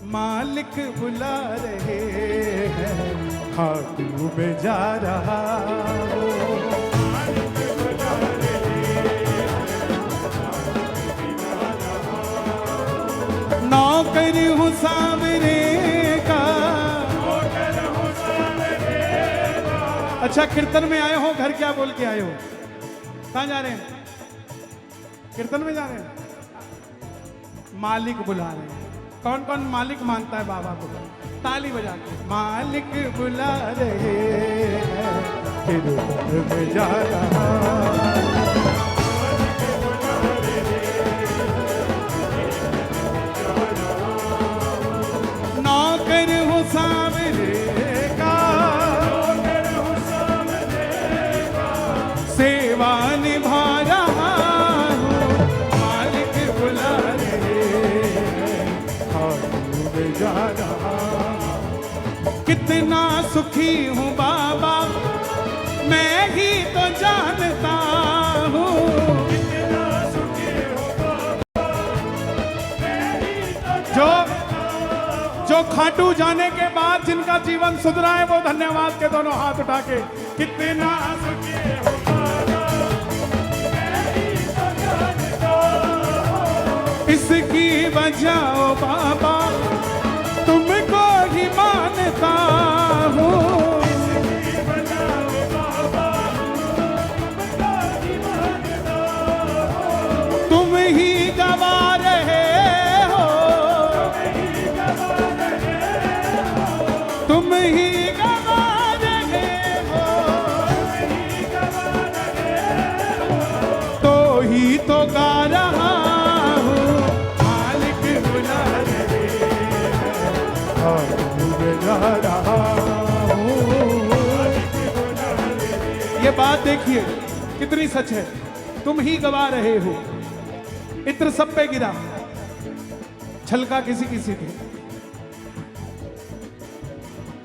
मालिक बुला रहे हैं, खाटू में जा रहा हो। नौकर हूँ सांवरे का। अच्छा, कीर्तन में आए हो, घर क्या बोल के आए हो? कहाँ जा रहे हैं? कीर्तन में जा रहे हैं। मालिक बुला रहे हैं। कौन कौन मालिक मानता है बाबा को? ताली बजा के। मालिक बुला रहे हैं, कीर्तन में जा रहा। नौकर हूँ सांवरे का, सेवा निभा रहा हूँ। मालिक बुला रहे हैं, खाटू में जा रहा। कितना सुखी हूँ बाबा, मैं ही तो जानता हूँ। कितना सुखी हूँ बाबा, मैं ही तो जो खाटू जाने के बाद जिनका जीवन सुधरा है, वो धन्यवाद के दोनों हाथ उठा के। कितना सुखी हूँ बाबा, मैं ही तो जानता हूँ। इसकी वजह ओ बाबा, तुमको ही मानता हूँ। इसकी वजह ओ बाबा, तुमको ही मानता हूँ। तुम ही गवा रहे हो, तुम ही गवा रहे हो, तो ही तो गा रहा हूँ। मालिक बुला रहे हैं, खाटू में जा रहा हूँ। ये बात देखिए कितनी सच है। तुम ही गवा रहे हो। इत्र सब पे गिरा, छलका किसी किसी थे।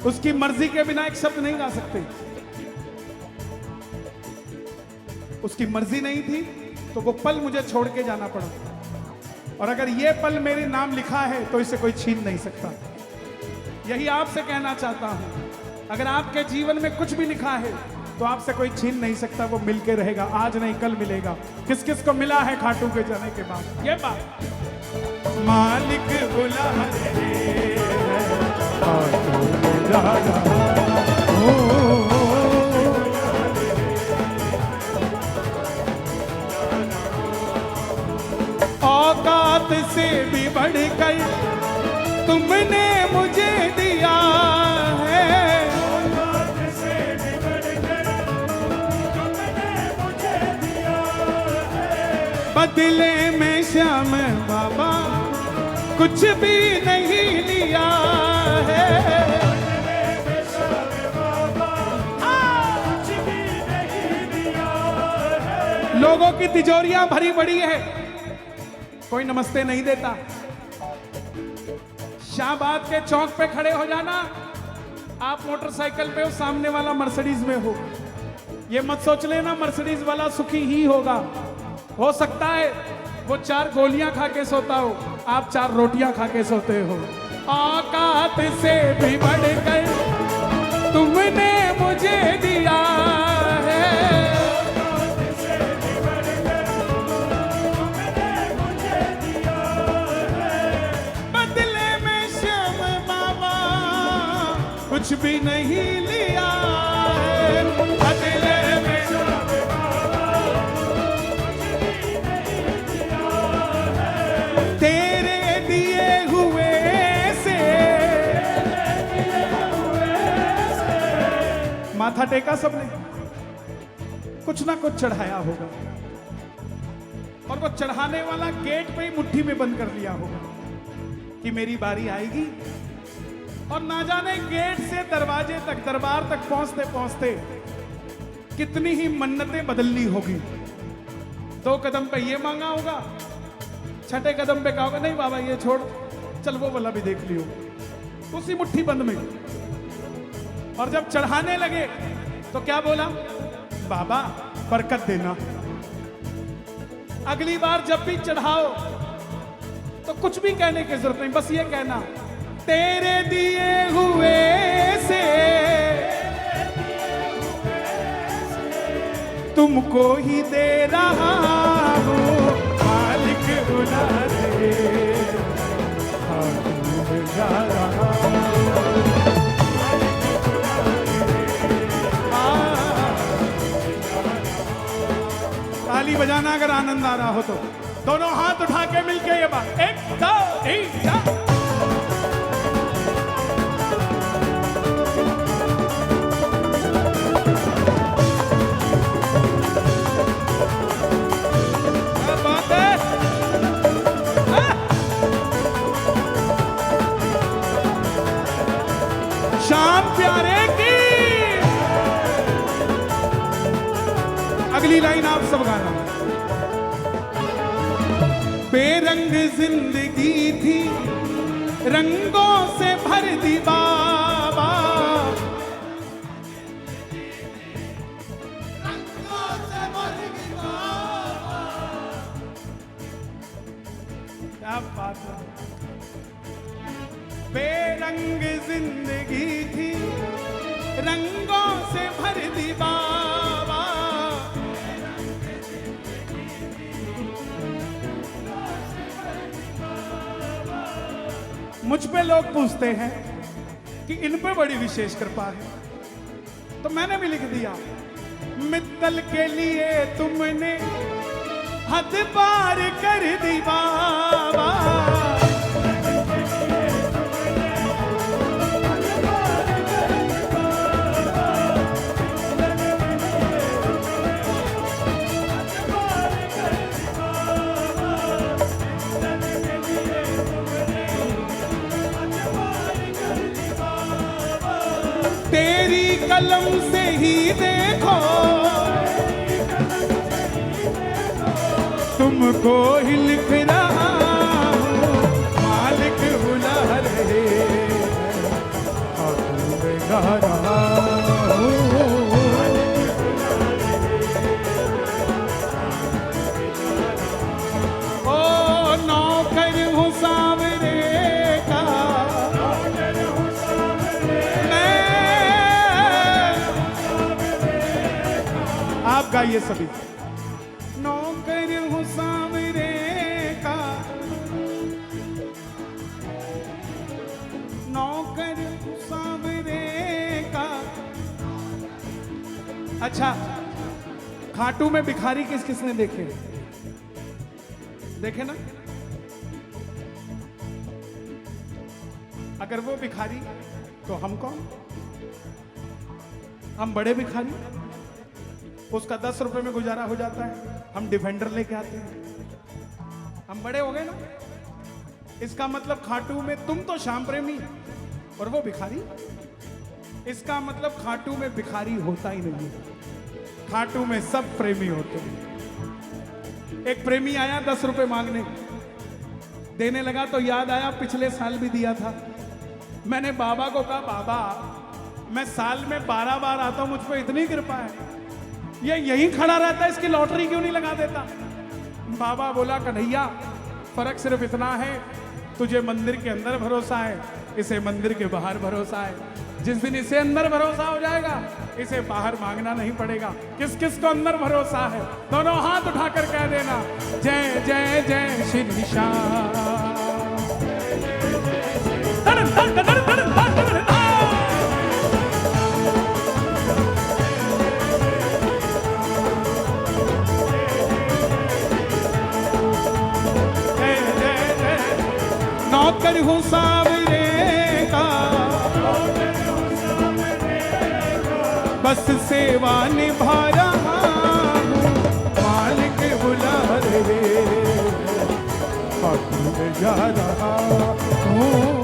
उसकी मर्जी के बिना एक शब्द नहीं गा सकते। उसकी मर्जी नहीं थी तो वो पल मुझे छोड़ के जाना पड़ा, और अगर ये पल मेरे नाम लिखा है तो इसे कोई छीन नहीं सकता। यही आपसे कहना चाहता हूं, अगर आपके जीवन में कुछ भी लिखा है तो आपसे कोई छीन नहीं सकता। वो मिलके रहेगा, आज नहीं कल मिलेगा। किस किस को मिला है खाटू के जाने के बाद ये बात? मालिक बुला रहे हैं, खाटू में जा रहा हूँ। औकात से भी बढ़कर तुमने मुझे दिया है। औकात से भी बढ़कर तुमने मुझे दिया है। बदले में श्याम बाबा कुछ भी नहीं लिया है। बदले में श्याम बाबा कुछ भी नहीं लिया है। लोगों की तिजोरियां भरी पड़ी है, कोई नमस्ते नहीं देता। शाहबाद के चौक पे खड़े हो जाना, आप मोटरसाइकिल पे हो, सामने वाला मर्सिडीज में हो। ये मत सोच लेना मर्सिडीज वाला सुखी ही होगा। हो सकता है वो 4 गोलियां खा के सोता हो, आप 4 रोटियां खा के सोते हो। औकात से भी बढ़कर तुमने मुझे दिया है। कुछ भी नहीं लिया है। बदले में तेरे दिए हुए से माथा टेका सबने, कुछ ना कुछ चढ़ाया होगा, और वो चढ़ाने वाला गेट पे ही मुट्ठी में बंद कर लिया होगा कि मेरी बारी आएगी। और ना जाने गेट से दरवाजे तक, दरबार तक पहुंचते पहुंचते कितनी ही मन्नतें बदलनी होगी। 2 कदम पे ये मांगा होगा, 6ठे कदम पे कहा होगा नहीं बाबा ये छोड़, चल वो वाला भी देख लियो, उसी मुट्ठी बंद में। और जब चढ़ाने लगे तो क्या बोला? बाबा बरकत देना। अगली बार जब भी चढ़ाओ तो कुछ भी कहने की जरूरत नहीं, बस ये कहना तेरे दिए हुए से तुमको ही दे रहा हूँ, मालिक बुला रहे, खाटू जा रहा हूँ। ताली बजाना अगर आनंद आ रहा हो तो दोनों हाथ उठा के मिलके ये बात, 1 2 3 4। श्याम प्यारे की अगली लाइन आप सब गाना। बेरंग जिंदगी थी, रंगों से भर दी बाबा, रंगों से भर दी बाबा। क्या बात है। बेरंग जिंदगी थी, रंगों से भर दी बाबा, मुझ पे लोग पूछते हैं कि इन पे बड़ी विशेष कृपा है, तो मैंने भी लिख दिया, मित्तल के लिए तुमने हद पार कर दी बाबा, तेरी कलम से ही देखो, तुमको ही लिख रहा हूँ, मालिक बुला रहे, खाटू गा रहा हूँ। ओ नौकर हूँ सांवरे का, आप गाइए सभी। नौकर हूँ सांवरे का, नौकर हूँ सांवरे का। अच्छा, खाटू में भिखारी किस किसने देखे? देखे ना? अगर वो भिखारी तो हम कौन? हम बड़े भिखारी। उसका 10 रुपए में गुजारा हो जाता है, हम डिफेंडर लेके आते हैं, हम बड़े हो गए ना। इसका मतलब खाटू में तुम तो श्याम प्रेमी और वो भिखारी, इसका मतलब खाटू में भिखारी होता ही नहीं, खाटू में सब प्रेमी होते हैं। एक प्रेमी आया 10 रुपए मांगने, देने लगा तो याद आया पिछले साल भी दिया था। मैंने बाबा को कहा, बाबा मैं साल में 12 बार आता हूं, मुझ पर इतनी कृपा है, ये यहीं खड़ा रहता है, इसकी लॉटरी क्यों नहीं लगा देता? बाबा बोला, कन्हैया फर्क सिर्फ इतना है, तुझे मंदिर के अंदर भरोसा है, इसे मंदिर के बाहर भरोसा है। जिस दिन इसे अंदर भरोसा हो जाएगा, इसे बाहर मांगना नहीं पड़ेगा। किस किस को अंदर भरोसा है? दोनों हाथ उठाकर कह देना, जय जय जय श्री श्याम। नौकर हूँ सांवरे का, बस सेवा निभा रहा हूँ, मालिक बुला रहे, खाटू जा रहा हूँ।